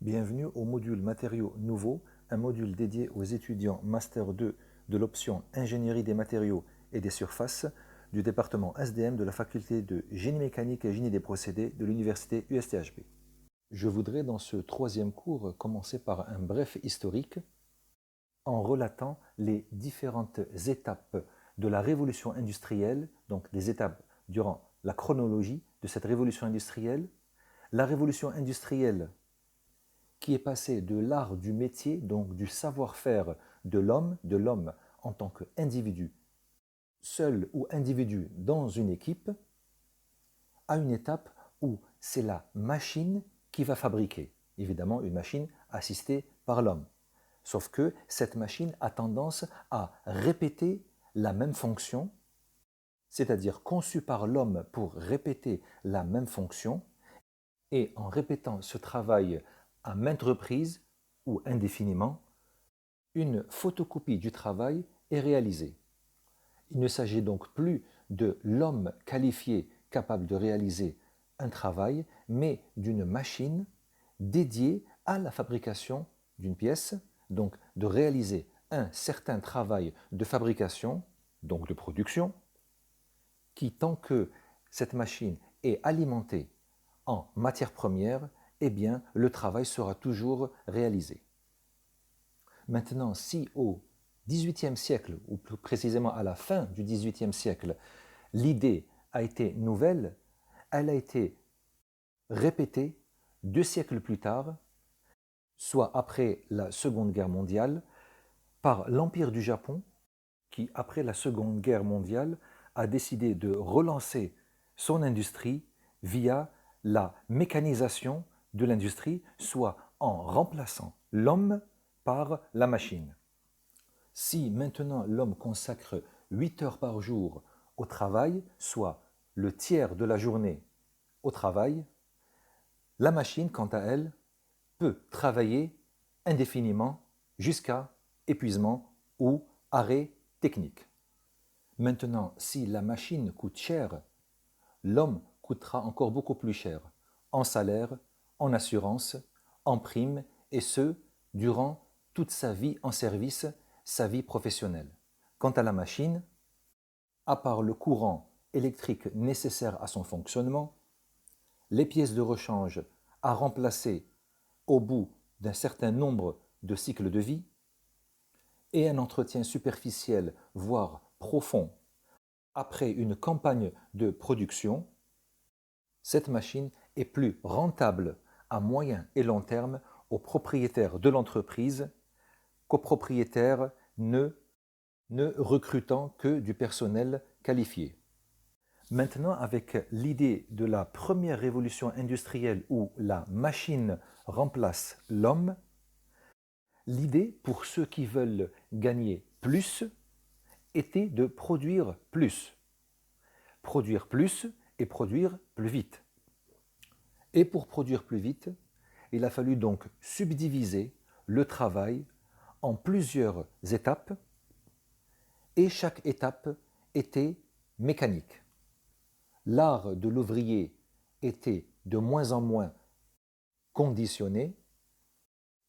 Bienvenue au module Matériaux nouveaux, un module dédié aux étudiants Master 2 de l'option Ingénierie des matériaux et des surfaces du département SDM de la faculté de Génie mécanique et Génie des procédés de l'université USTHB. Je voudrais dans ce troisième cours commencer par un bref historique en relatant les différentes étapes de la révolution industrielle, donc des étapes durant la chronologie de cette révolution industrielle. La révolution industrielle qui est passée de l'art du métier, donc du savoir-faire de l'homme en tant qu'individu, seul ou individu dans une équipe, à une étape où c'est la machine qui va fabriquer. Évidemment, une machine assistée par l'homme. Sauf que cette machine a tendance à répéter la même fonction, c'est-à-dire conçue par l'homme pour répéter la même fonction, et en répétant ce travail à maintes reprises ou indéfiniment, une photocopie du travail est réalisée. Il ne s'agit donc plus de l'homme qualifié capable de réaliser un travail, mais d'une machine dédiée à la fabrication d'une pièce, donc de réaliser un certain travail de fabrication, donc de production, qui, tant que cette machine est alimentée en matière première, eh bien, le travail sera toujours réalisé. Maintenant, si au XVIIIe siècle, ou plus précisément à la fin du XVIIIe siècle, l'idée a été nouvelle, elle a été répétée 2 siècles plus tard, soit après la Seconde Guerre mondiale, par l'Empire du Japon, qui, après la Seconde Guerre mondiale, a décidé de relancer son industrie via la mécanisation de l'industrie, soit en remplaçant l'homme par la machine. Si maintenant l'homme consacre 8 heures par jour au travail, soit le tiers de la journée au travail, la machine, quant à elle, peut travailler indéfiniment jusqu'à épuisement ou arrêt technique. Maintenant, si la machine coûte cher, l'homme coûtera encore beaucoup plus cher, en salaire, en assurance, en prime, et ce, durant toute sa vie en service, sa vie professionnelle. Quant à la machine, à part le courant électrique nécessaire à son fonctionnement, les pièces de rechange à remplacer au bout d'un certain nombre de cycles de vie, et un entretien superficiel, voire profond, après une campagne de production, cette machine est plus rentable à moyen et long terme aux propriétaires de l'entreprise qu'aux propriétaires ne recrutant que du personnel qualifié. Maintenant, avec l'idée de la première révolution industrielle où la machine remplace l'homme, l'idée pour ceux qui veulent gagner plus était de produire plus. Produire plus et produire plus vite. Et pour produire plus vite, il a fallu donc subdiviser le travail en plusieurs étapes et chaque étape était mécanique. L'art de l'ouvrier était de moins en moins conditionné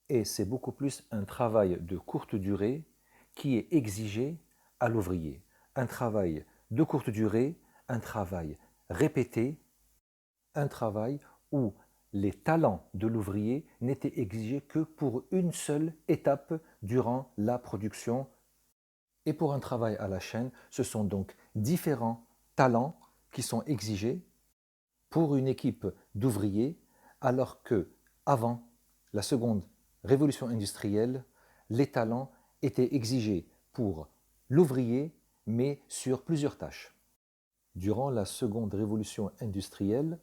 et c'est beaucoup plus un travail de courte durée qui est exigé à l'ouvrier. Un travail de courte durée, un travail répété, un travail où les talents de l'ouvrier n'étaient exigés que pour une seule étape durant la production. Et pour un travail à la chaîne, ce sont donc différents talents qui sont exigés pour une équipe d'ouvriers, alors que avant la seconde révolution industrielle, les talents étaient exigés pour l'ouvrier, mais sur plusieurs tâches. Durant la seconde révolution industrielle,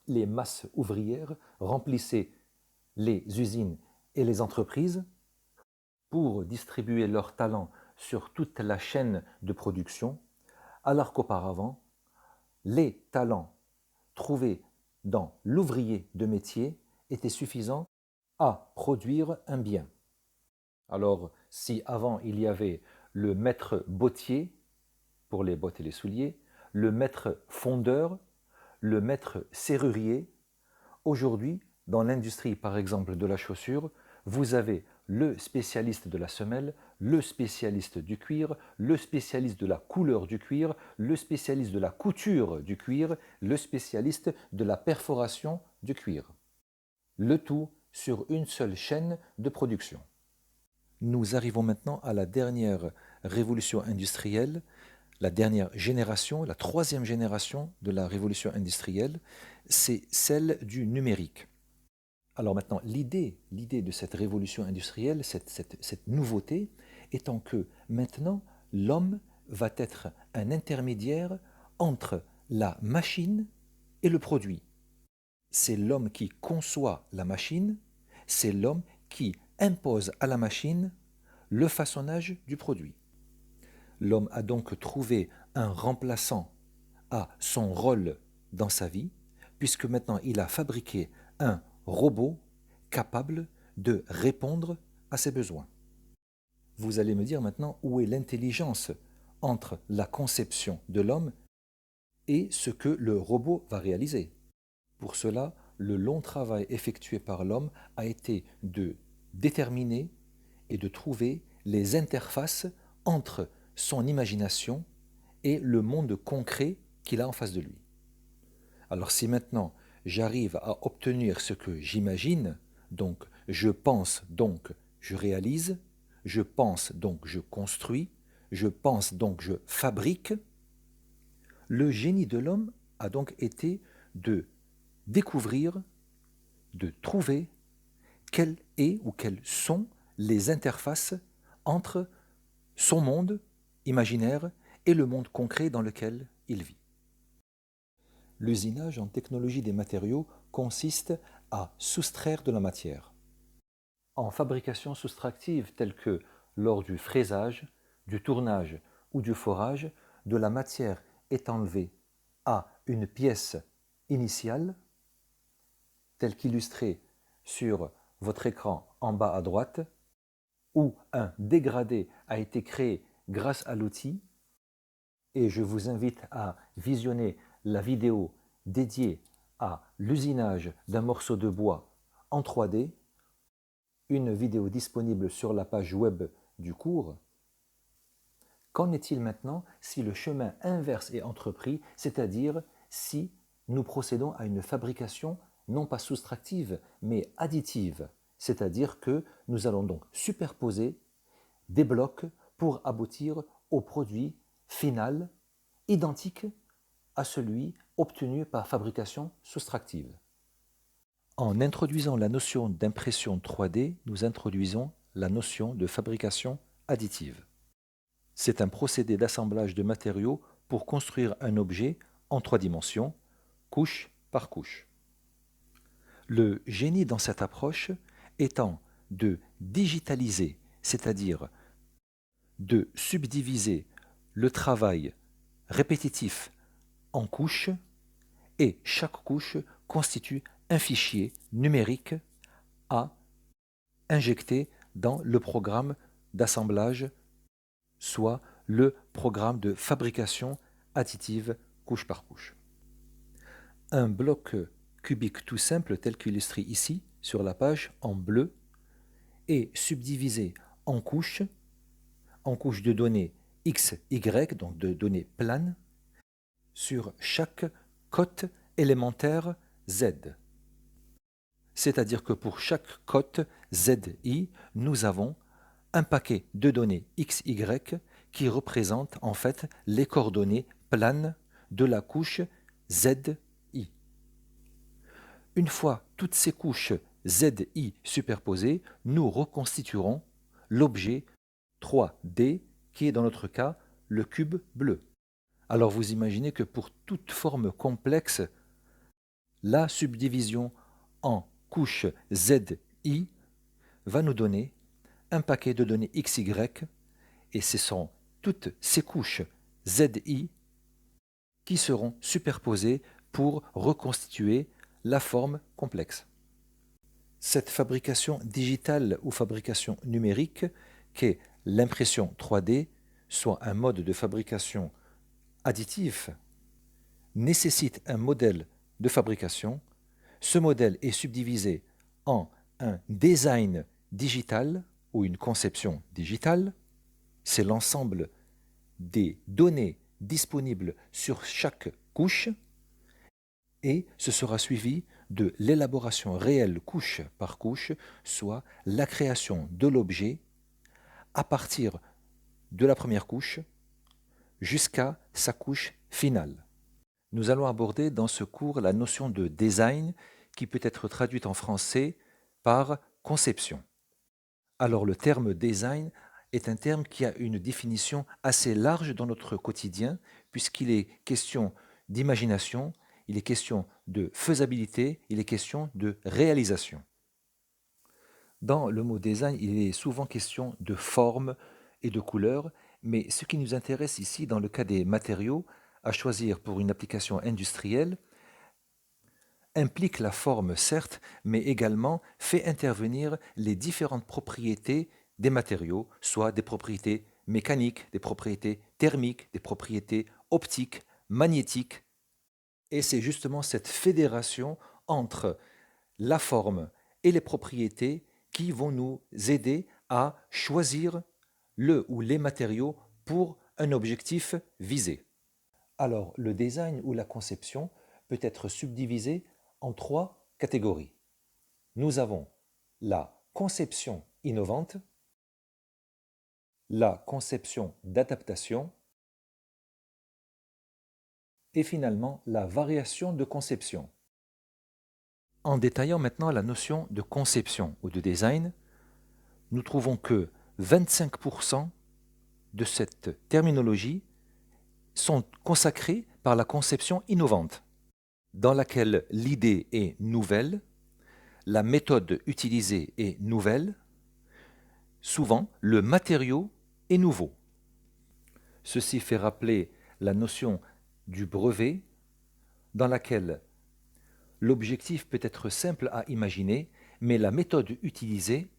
les masses ouvrières remplissaient les usines et les entreprises pour distribuer leurs talents sur toute la chaîne de production, alors qu'auparavant, les talents trouvés dans l'ouvrier de métier étaient suffisants à produire un bien. Alors, si avant il y avait le maître bottier pour les bottes et les souliers, le maître fondeur, le maître serrurier, aujourd'hui, Dans l'industrie, par exemple, de la chaussure, vous avez le spécialiste de la semelle, le spécialiste du cuir, le spécialiste de la couleur du cuir, le spécialiste de la couture du cuir, le spécialiste de la perforation du cuir. Le tout sur une seule chaîne de production. Nous arrivons maintenant à la dernière révolution industrielle, la dernière génération, la troisième génération de la révolution industrielle, c'est celle du numérique. Alors maintenant, l'idée de cette révolution industrielle, cette nouveauté, étant que maintenant, l'homme va être un intermédiaire entre la machine et le produit. C'est l'homme qui conçoit la machine, c'est l'homme qui impose à la machine le façonnage du produit. L'homme a donc trouvé un remplaçant à son rôle dans sa vie, puisque maintenant il a fabriqué un robot capable de répondre à ses besoins. Vous allez me dire maintenant où est l'intelligence entre la conception de l'homme et ce que le robot va réaliser. Pour cela, le long travail effectué par l'homme a été de déterminer et de trouver les interfaces entre son imagination et le monde concret qu'il a en face de lui. Alors si maintenant j'arrive à obtenir ce que j'imagine, donc je pense, donc je réalise, je pense, donc je construis, je pense, donc je fabrique, le génie de l'homme a donc été de découvrir, de trouver quelles est ou quelles sont les interfaces entre son monde imaginaire et le monde concret dans lequel il vit. L'usinage en technologie des matériaux consiste à soustraire de la matière. En fabrication soustractive telle que lors du fraisage, du tournage ou du forage, de la matière est enlevée à une pièce initiale, telle qu'illustrée sur votre écran en bas à droite, où un dégradé a été créé grâce à l'outil, et je vous invite à visionner la vidéo dédiée à l'usinage d'un morceau de bois en 3D, une vidéo disponible sur la page web du cours. Qu'en est-il maintenant si le chemin inverse est entrepris, c'est-à-dire si nous procédons à une fabrication non pas soustractive, mais additive, c'est-à-dire que nous allons donc superposer des blocs pour aboutir au produit final identique à celui obtenu par fabrication soustractive. En introduisant la notion d'impression 3D, nous introduisons la notion de fabrication additive. C'est un procédé d'assemblage de matériaux pour construire un objet en 3 dimensions, couche par couche. Le génie dans cette approche étant de digitaliser, c'est-à-dire de subdiviser le travail répétitif en couches, et chaque couche constitue un fichier numérique à injecter dans le programme d'assemblage, soit le programme de fabrication additive couche par couche. Un bloc cubique tout simple tel qu'illustré ici sur la page en bleu est subdivisé en couches de données x, y, donc de données planes, sur chaque cote élémentaire z. C'est-à-dire que pour chaque cote zi, nous avons un paquet de données xy qui représente en fait les coordonnées planes de la couche zi. Une fois toutes ces couches zi superposées, nous reconstituerons l'objet 3D qui est dans notre cas le cube bleu. Alors vous imaginez que pour toute forme complexe, la subdivision en couches zi va nous donner un paquet de données xy, et ce sont toutes ces couches zi qui seront superposées pour reconstituer la forme complexe. Cette fabrication digitale ou fabrication numérique, qu'est l'impression 3D, soit un mode de fabrication additif, nécessite un modèle de fabrication Ce modèle est subdivisé en un design digital ou une conception digitale. C'est l'ensemble des données disponibles sur chaque couche et ce sera suivi de l'élaboration réelle couche par couche, soit la création de l'objet à partir de la première couche jusqu'à sa couche finale. Nous allons aborder dans ce cours la notion de design qui peut être traduite en français par conception. Alors le terme design est un terme qui a une définition assez large dans notre quotidien puisqu'il est question d'imagination, il est question de faisabilité, il est question de réalisation. Dans le mot design, il est souvent question de forme et de couleur, mais ce qui nous intéresse ici dans le cas des matériaux à choisir pour une application industrielle implique la forme certes, mais également fait intervenir les différentes propriétés des matériaux, soit des propriétés mécaniques, des propriétés thermiques, des propriétés optiques, magnétiques. Et c'est justement cette fédération entre la forme et les propriétés qui vont nous aider à choisir le ou les matériaux pour un objectif visé. Alors, le design ou la conception peut être subdivisé en trois catégories. Nous avons la conception innovante, la conception d'adaptation et finalement la variation de conception. En détaillant maintenant la notion de conception ou de design, nous trouvons que 25% de cette terminologie sont consacrés par la conception innovante, dans laquelle l'idée est nouvelle, la méthode utilisée est nouvelle, souvent le matériau est nouveau. Ceci fait rappeler la notion du brevet, dans laquelle l'objectif peut être simple à imaginer, mais la méthode utilisée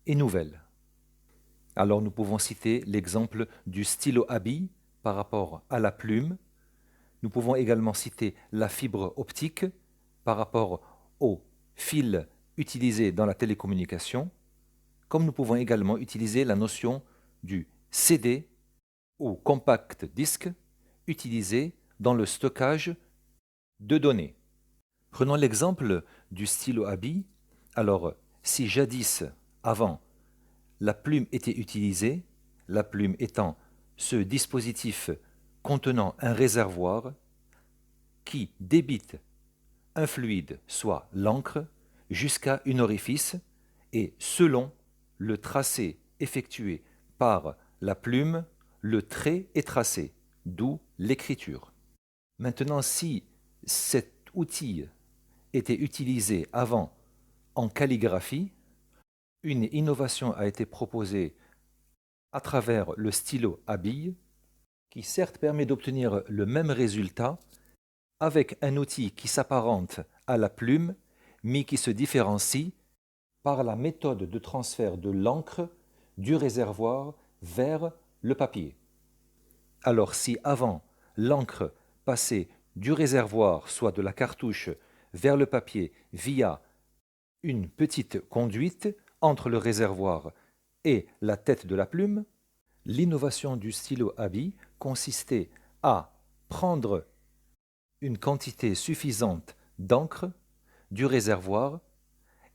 est nouvelle. Alors nous pouvons citer l'exemple du stylo à billes par rapport à la plume. Nous pouvons également citer la fibre optique par rapport au fil utilisé dans la télécommunication, comme nous pouvons également utiliser la notion du CD ou compact disque utilisé dans le stockage de données. Prenons l'exemple du stylo à billes. Alors, si jadis, avant, la plume était utilisée, la plume étant ce dispositif contenant un réservoir qui débite un fluide, soit l'encre, jusqu'à une orifice, et selon le tracé effectué par la plume, le trait est tracé, d'où l'écriture. Maintenant, si cet outil était utilisé avant en calligraphie, une innovation a été proposée à travers le stylo à billes, qui certes permet d'obtenir le même résultat avec un outil qui s'apparente à la plume, mais qui se différencie par la méthode de transfert de l'encre du réservoir vers le papier. Alors si avant l'encre passait du réservoir, soit de la cartouche, vers le papier via une petite conduite entre le réservoir et la tête de la plume, l'innovation du stylo à billes consistait à prendre une quantité suffisante d'encre du réservoir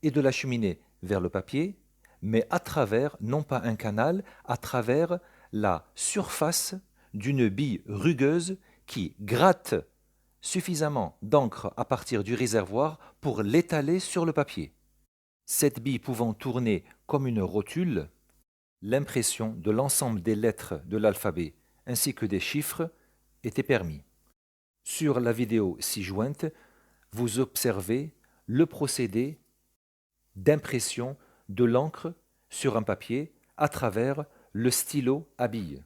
et de l'acheminer vers le papier, mais à travers, non pas un canal, à travers la surface d'une bille rugueuse qui gratte suffisamment d'encre à partir du réservoir pour l'étaler sur le papier. Cette bille pouvant tourner comme une rotule, l'impression de l'ensemble des lettres de l'alphabet ainsi que des chiffres était permis. Sur la vidéo ci-jointe, vous observez le procédé d'impression de l'encre sur un papier à travers le stylo à billes.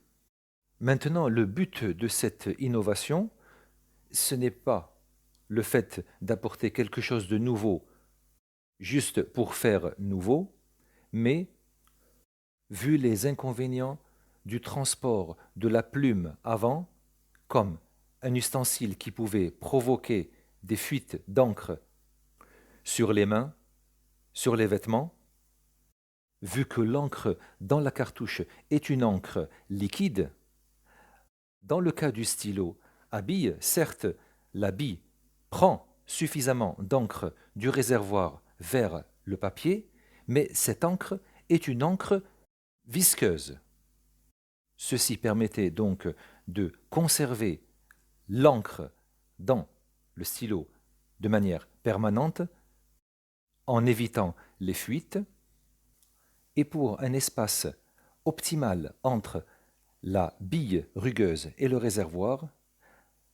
Maintenant, le but de cette innovation, ce n'est pas le fait d'apporter quelque chose de nouveau juste pour faire nouveau, mais vu les inconvénients du transport de la plume avant, comme un ustensile qui pouvait provoquer des fuites d'encre sur les mains, sur les vêtements. Vu que l'encre dans la cartouche est une encre liquide, dans le cas du stylo à billes, certes, la bille prend suffisamment d'encre du réservoir vers le papier, mais cette encre est une encre visqueuse. Ceci permettait donc de conserver l'encre dans le stylo de manière permanente en évitant les fuites et pour un espace optimal entre la bille rugueuse et le réservoir,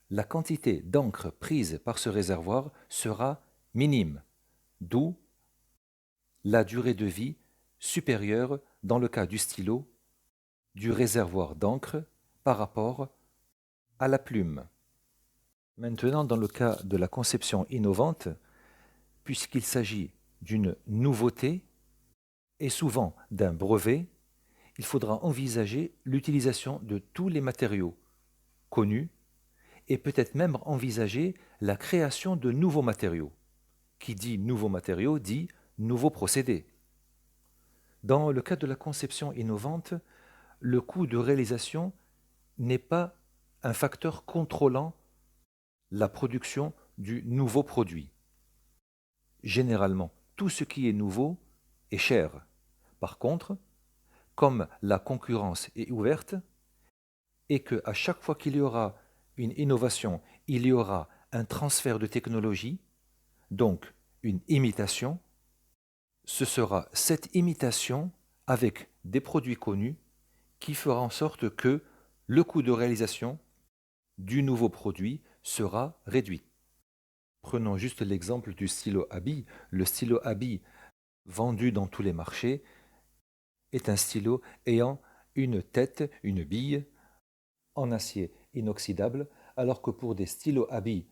la quantité d'encre prise par ce réservoir sera minime, d'où la durée de vie supérieure dans le cas du stylo du réservoir d'encre par rapport à la plume. Maintenant, dans le cas de la conception innovante, puisqu'il s'agit d'une nouveauté et souvent d'un brevet, il faudra envisager l'utilisation de tous les matériaux connus et peut-être même envisager la création de nouveaux matériaux. Qui dit nouveaux matériaux dit nouveaux procédés. Dans le cas de la conception innovante, le coût de réalisation n'est pas un facteur contrôlant la production du nouveau produit. Généralement, tout ce qui est nouveau est cher. Par contre, comme la concurrence est ouverte et qu'à chaque fois qu'il y aura une innovation, il y aura un transfert de technologie, donc une imitation, ce sera cette imitation avec des produits connus qui fera en sorte que le coût de réalisation du nouveau produit sera réduit. Prenons juste l'exemple du stylo à billes. Le stylo à billes vendu dans tous les marchés est un stylo ayant une tête, une bille en acier inoxydable, alors que pour des stylos à billes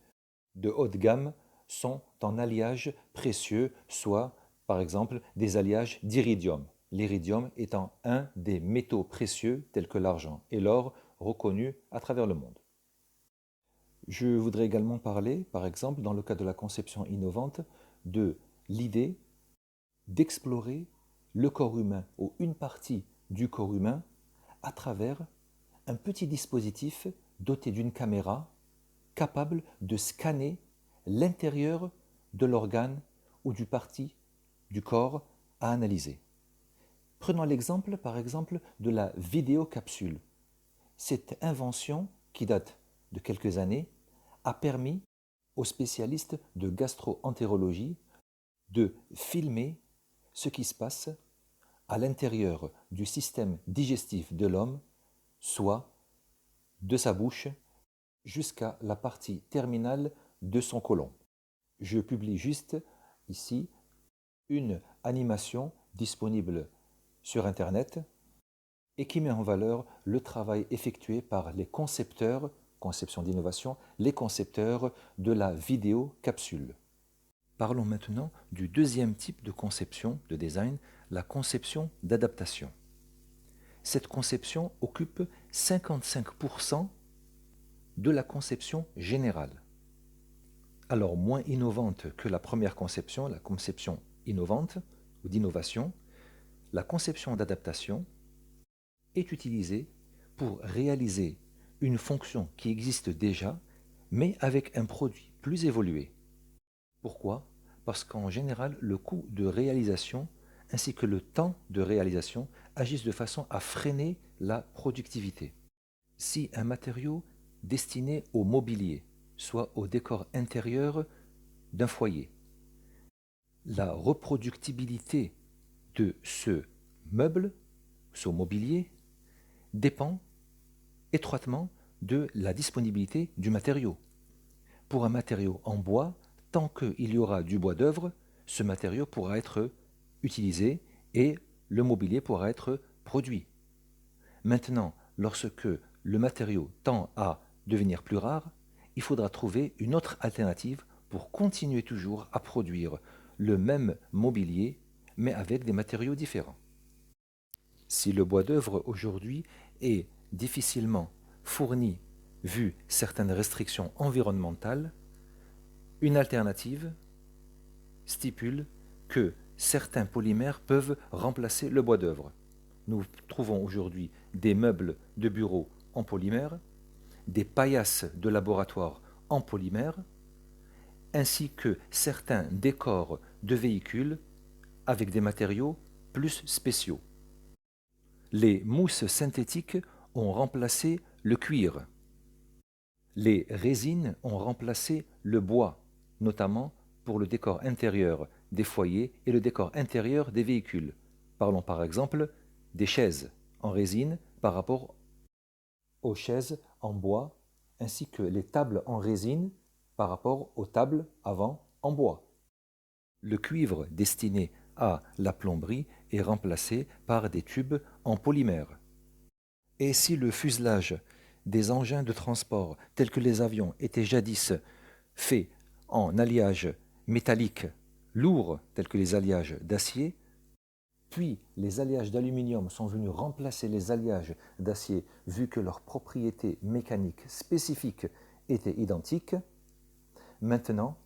de haute gamme sont en alliage précieux, soit par exemple des alliages d'iridium. L'iridium étant un des métaux précieux tels que l'argent et l'or reconnus à travers le monde. Je voudrais également parler, par exemple, dans le cas de la conception innovante, de l'idée d'explorer le corps humain ou une partie du corps humain à travers un petit dispositif doté d'une caméra capable de scanner l'intérieur de l'organe ou du parti du corps à analyser. Prenons l'exemple, par exemple, de la vidéocapsule. Cette invention, qui date de quelques années, a permis aux spécialistes de gastro-entérologie de filmer ce qui se passe à l'intérieur du système digestif de l'homme, soit de sa bouche jusqu'à la partie terminale de son côlon. Je publie juste ici une animation disponible sur Internet et qui met en valeur le travail effectué par les concepteurs, conception d'innovation, les concepteurs de la vidéocapsule. Parlons maintenant du deuxième type de conception de design, la conception d'adaptation. Cette conception occupe 55% de la conception générale. Alors moins innovante que la première conception, la conception innovante ou d'innovation, la conception d'adaptation est utilisée pour réaliser une fonction qui existe déjà, mais avec un produit plus évolué. Pourquoi? Parce qu'en général, le coût de réalisation ainsi que le temps de réalisation agissent de façon à freiner la productivité. Si un matériau destiné au mobilier, soit au décor intérieur d'un foyer, la reproductibilité de ce meuble, ce mobilier, dépend étroitement de la disponibilité du matériau. Pour un matériau en bois, tant qu'il y aura du bois d'œuvre, ce matériau pourra être utilisé et le mobilier pourra être produit. Maintenant, lorsque le matériau tend à devenir plus rare, il faudra trouver une autre alternative pour continuer toujours à produire le même mobilier, mais avec des matériaux différents. Si le bois d'œuvre aujourd'hui est difficilement fourni vu certaines restrictions environnementales, une alternative stipule que certains polymères peuvent remplacer le bois d'œuvre. Nous trouvons aujourd'hui des meubles de bureau en polymère, des paillasses de laboratoire en polymère, ainsi que certains décors de véhicules avec des matériaux plus spéciaux. Les mousses synthétiques ont remplacé le cuir. Les résines ont remplacé le bois, notamment pour le décor intérieur des foyers et le décor intérieur des véhicules. Parlons par exemple des chaises en résine par rapport aux chaises en bois, ainsi que les tables en résine par rapport aux tables avant en bois. Le cuivre destiné à la plomberie est remplacé par des tubes en polymère. Et si le fuselage des engins de transport tels que les avions était jadis fait en alliage métallique lourd tels que les alliages d'acier, puis les alliages d'aluminium sont venus remplacer les alliages d'acier vu que leurs propriétés mécaniques spécifiques étaient identiques, maintenant,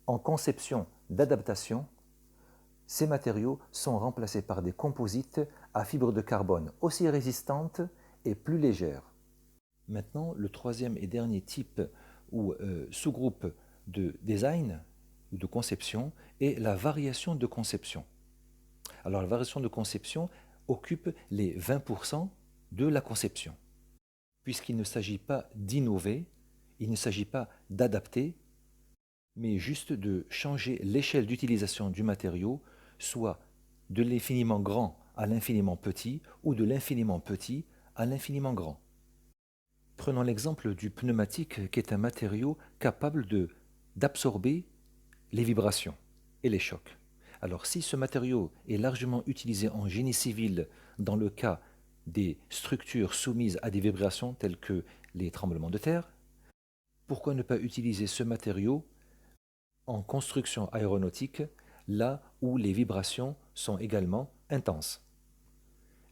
en conception d'adaptation, ces matériaux sont remplacés par des composites à fibres de carbone aussi résistantes et plus légères. Maintenant, le troisième et dernier type ou sous-groupe de design ou de conception est la variation de conception. Alors la variation de conception occupe les 20% de la conception, puisqu'il ne s'agit pas d'innover, il ne s'agit pas d'adapter, mais juste de changer l'échelle d'utilisation du matériau, soit de l'infiniment grand à l'infiniment petit, ou de l'infiniment petit à l'infiniment grand. Prenons l'exemple du pneumatique, qui est un matériau capable d'absorber les vibrations et les chocs. Alors si ce matériau est largement utilisé en génie civil dans le cas des structures soumises à des vibrations telles que les tremblements de terre, pourquoi ne pas utiliser ce matériau en construction aéronautique, là où les vibrations sont également intenses?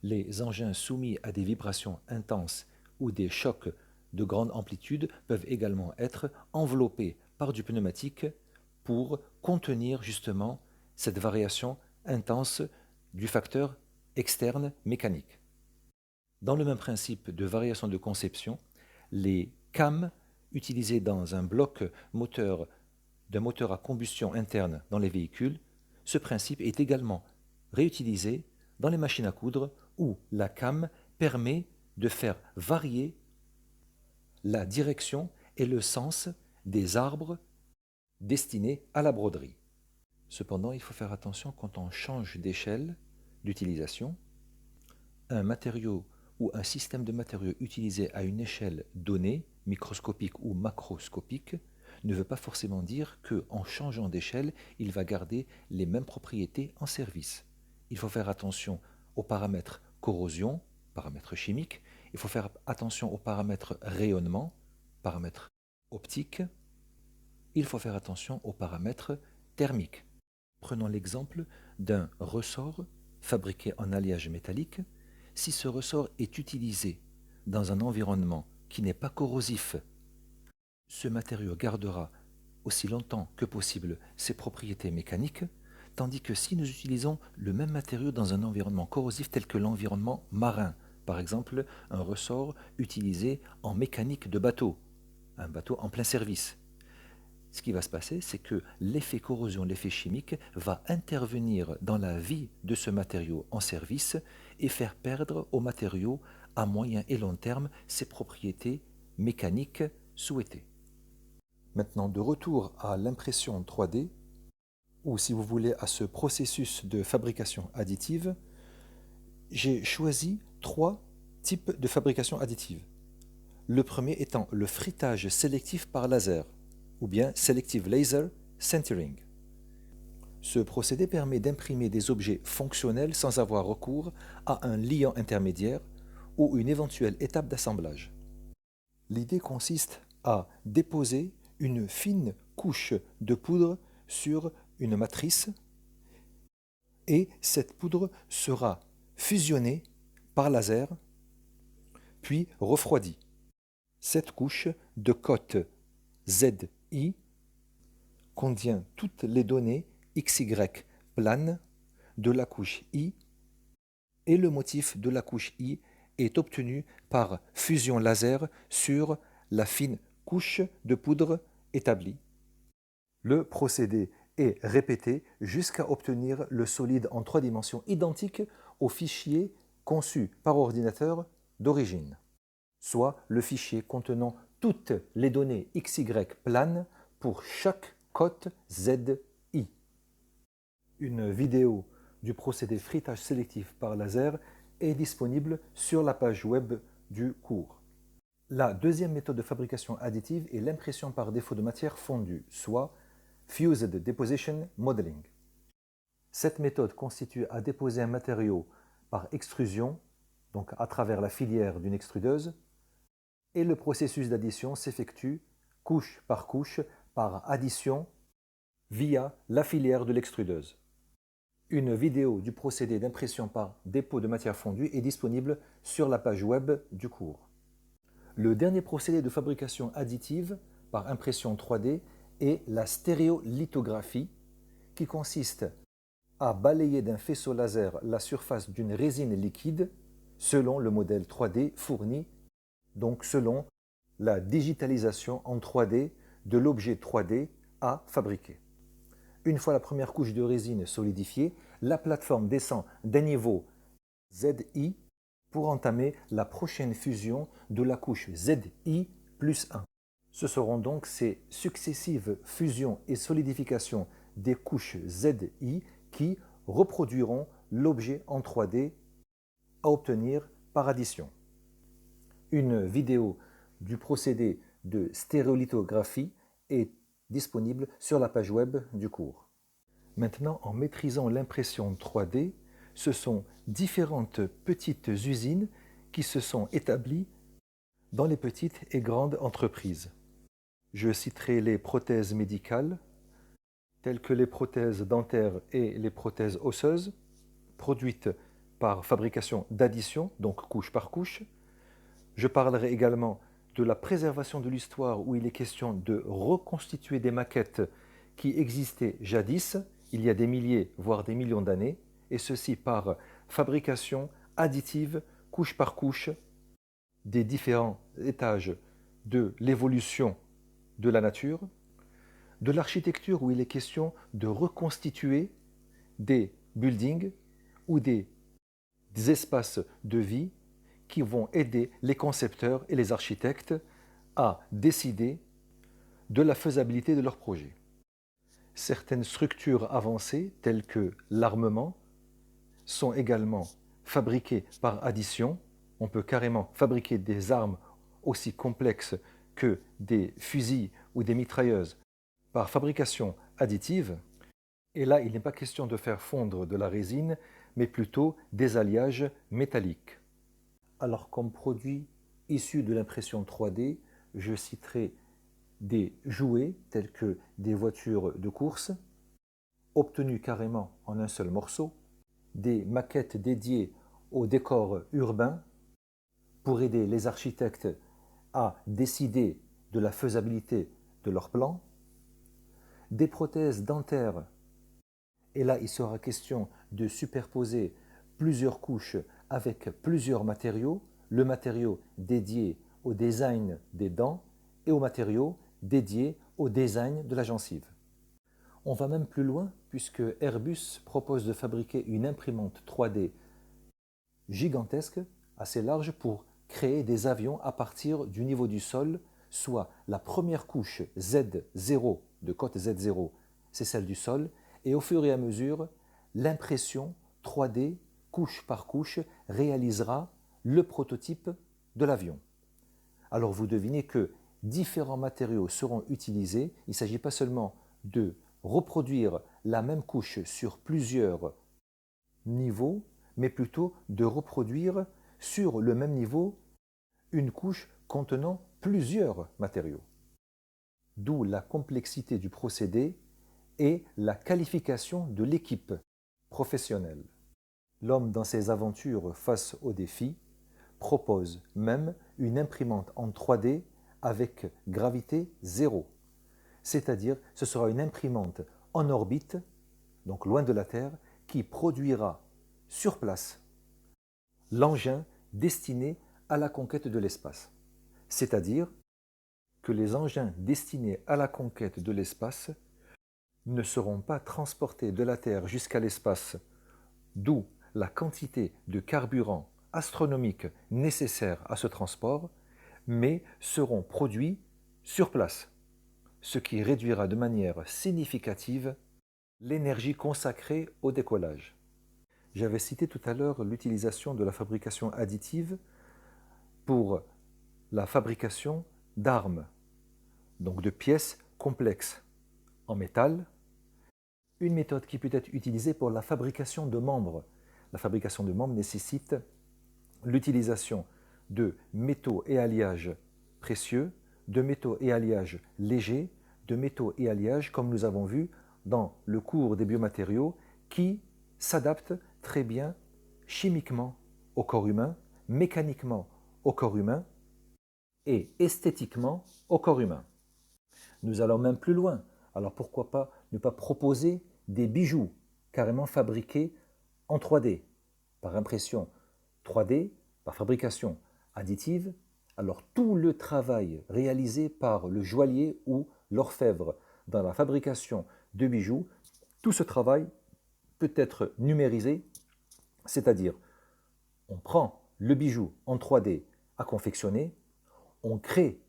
Les engins soumis à des vibrations intenses ou des chocs de grande amplitude peuvent également être enveloppés par du pneumatique pour contenir justement cette variation intense du facteur externe mécanique. Dans le même principe de variation de conception, les cames utilisées dans un bloc moteur d'un moteur à combustion interne dans les véhicules, ce principe est également réutilisé dans les machines à coudre où la came permet de faire varier la direction et le sens des arbres destinés à la broderie. Cependant, il faut faire attention quand on change d'échelle d'utilisation. Un matériau ou un système de matériaux utilisé à une échelle donnée, microscopique ou macroscopique, ne veut pas forcément dire qu'en changeant d'échelle, il va garder les mêmes propriétés en service. Il faut faire attention aux paramètres corrosion, paramètres chimiques, il faut faire attention aux paramètres rayonnement, paramètres optiques, il faut faire attention aux paramètres thermiques. Prenons l'exemple d'un ressort fabriqué en alliage métallique. Si ce ressort est utilisé dans un environnement qui n'est pas corrosif, ce matériau gardera aussi longtemps que possible ses propriétés mécaniques, tandis que si nous utilisons le même matériau dans un environnement corrosif tel que l'environnement marin, par exemple un ressort utilisé en mécanique de bateau, un bateau en plein service, ce qui va se passer, c'est que l'effet corrosion, l'effet chimique, va intervenir dans la vie de ce matériau en service et faire perdre au matériau à moyen et long terme ses propriétés mécaniques souhaitées. Maintenant, de retour à l'impression 3D, ou si vous voulez à ce processus de fabrication additive, j'ai choisi 3 types de fabrication additive. Le premier étant le frittage sélectif par laser, ou bien Selective Laser Sintering. Ce procédé permet d'imprimer des objets fonctionnels sans avoir recours à un liant intermédiaire ou une éventuelle étape d'assemblage. L'idée consiste à déposer une fine couche de poudre sur une matrice et cette poudre sera fusionnée par laser puis refroidie. Cette couche de cote ZI contient toutes les données XY planes de la couche I et le motif de la couche I est obtenu par fusion laser sur la fine couche de poudre établie. Le procédé est répété jusqu'à obtenir le solide en 3 dimensions identique au fichier conçu par ordinateur d'origine, soit le fichier contenant toutes les données XY planes pour chaque cote ZI. Une vidéo du procédé frittage sélectif par laser est disponible sur la page web du cours. La deuxième méthode de fabrication additive est l'impression par défaut de matière fondue, soit Fused Deposition Modeling. Cette méthode consiste à déposer un matériau par extrusion, donc à travers la filière d'une extrudeuse, et le processus d'addition s'effectue couche par addition via la filière de l'extrudeuse. Une vidéo du procédé d'impression par dépôt de matière fondue est disponible sur la page web du cours. Le dernier procédé de fabrication additive par impression 3D est la stéréolithographie, qui consiste à balayer d'un faisceau laser la surface d'une résine liquide selon le modèle 3D fourni, donc selon la digitalisation en 3D de l'objet 3D à fabriquer. Une fois la première couche de résine solidifiée, la plateforme descend d'un niveau ZI pour entamer la prochaine fusion de la couche ZI plus 1. Ce seront donc ces successives fusions et solidifications des couches ZI qui reproduiront l'objet en 3D à obtenir par addition. Une vidéo du procédé de stéréolithographie est disponible sur la page web du cours. Maintenant, en maîtrisant l'impression 3D, ce sont différentes petites usines qui se sont établies dans les petites et grandes entreprises. Je citerai les prothèses médicales, telles que les prothèses dentaires et les prothèses osseuses, produites par fabrication d'addition, donc couche par couche. Je parlerai également de la préservation de l'histoire, où il est question de reconstituer des maquettes qui existaient jadis, il y a des milliers, voire des millions d'années, et ceci par fabrication additive, couche par couche, des différents étages de l'évolution de la nature, de l'architecture, où il est question de reconstituer des buildings ou des espaces de vie qui vont aider les concepteurs et les architectes à décider de la faisabilité de leur projet. Certaines structures avancées, telles que l'armement, sont également fabriquées par addition. On peut carrément fabriquer des armes aussi complexes que des fusils ou des mitrailleuses par fabrication additive. Et là, il n'est pas question de faire fondre de la résine, mais plutôt des alliages métalliques. Alors, comme produit issu de l'impression 3D, je citerai des jouets tels que des voitures de course, obtenus carrément en un seul morceau, des maquettes dédiées aux décors urbains pour aider les architectes à décider de la faisabilité de leurs plans, des prothèses dentaires, et là il sera question de superposer plusieurs couches avec plusieurs matériaux, le matériau dédié au design des dents et au matériau dédié au design de la gencive. On va même plus loin puisque Airbus propose de fabriquer une imprimante 3D gigantesque, assez large, pour créer des avions à partir du niveau du sol, soit la première couche Z0 de cote Z0, c'est celle du sol, et au fur et à mesure, l'impression 3D, couche par couche, réalisera le prototype de l'avion. Alors vous devinez que différents matériaux seront utilisés. Il ne s'agit pas seulement de reproduire la même couche sur plusieurs niveaux, mais plutôt de reproduire sur le même niveau une couche contenant plusieurs matériaux. D'où la complexité du procédé et la qualification de l'équipe professionnelle. L'homme, dans ses aventures face aux défis, propose même une imprimante en 3D avec gravité zéro. c'est-à-dire ce sera une imprimante en orbite, donc loin de la Terre, qui produira sur place l'engin destiné à la conquête de l'espace. C'est-à-dire que les engins destinés à la conquête de l'espace ne seront pas transportés de la Terre jusqu'à l'espace, d'où la quantité de carburant astronomique nécessaire à ce transport, mais seront produits sur place, ce qui réduira de manière significative l'énergie consacrée au décollage. J'avais cité tout à l'heure l'utilisation de la fabrication additive pour la fabrication d'armes, donc de pièces complexes en métal, une méthode qui peut être utilisée pour la fabrication de membres. La fabrication de membres nécessite l'utilisation de métaux et alliages précieux, de métaux et alliages légers, de métaux et alliages, comme nous avons vu dans le cours des biomatériaux, qui s'adaptent très bien chimiquement au corps humain, mécaniquement au corps humain et esthétiquement au corps humain. Nous allons même plus loin. Alors pourquoi pas ne pas proposer des bijoux carrément fabriqués en 3D, par impression 3D, par fabrication additive. Alors tout le travail réalisé par le joaillier ou l'orfèvre dans la fabrication de bijoux, tout ce travail peut être numérisé, c'est-à-dire on prend le bijou en 3D à confectionner, on crée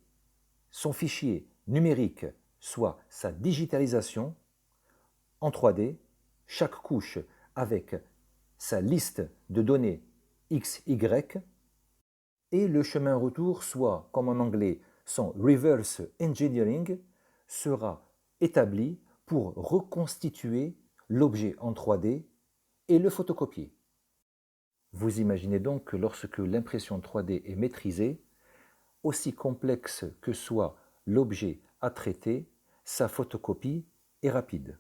son fichier numérique, soit sa digitalisation en 3D, chaque couche avec sa liste de données XY, et le chemin retour, soit comme en anglais son reverse engineering, sera établi pour reconstituer l'objet en 3D et le photocopier. Vous imaginez donc que lorsque l'impression 3D est maîtrisée, aussi complexe que soit l'objet à traiter, sa photocopie est rapide.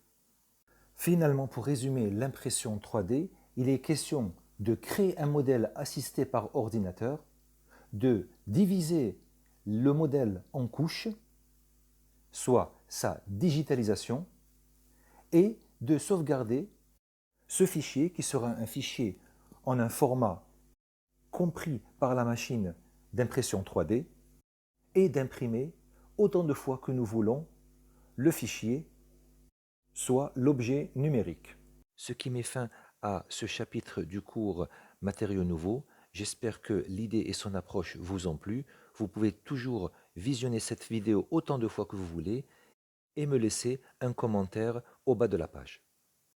Finalement, pour résumer l'impression 3D, il est question de créer un modèle assisté par ordinateur, de diviser le modèle en couches, soit sa digitalisation, et de sauvegarder ce fichier qui sera un fichier en un format compris par la machine d'impression 3D et d'imprimer autant de fois que nous voulons le fichier, soit l'objet numérique. Ce qui met fin à ce chapitre du cours Matériaux nouveaux. J'espère que l'idée et son approche vous ont plu. Vous pouvez toujours visionner cette vidéo autant de fois que vous voulez et me laisser un commentaire au bas de la page.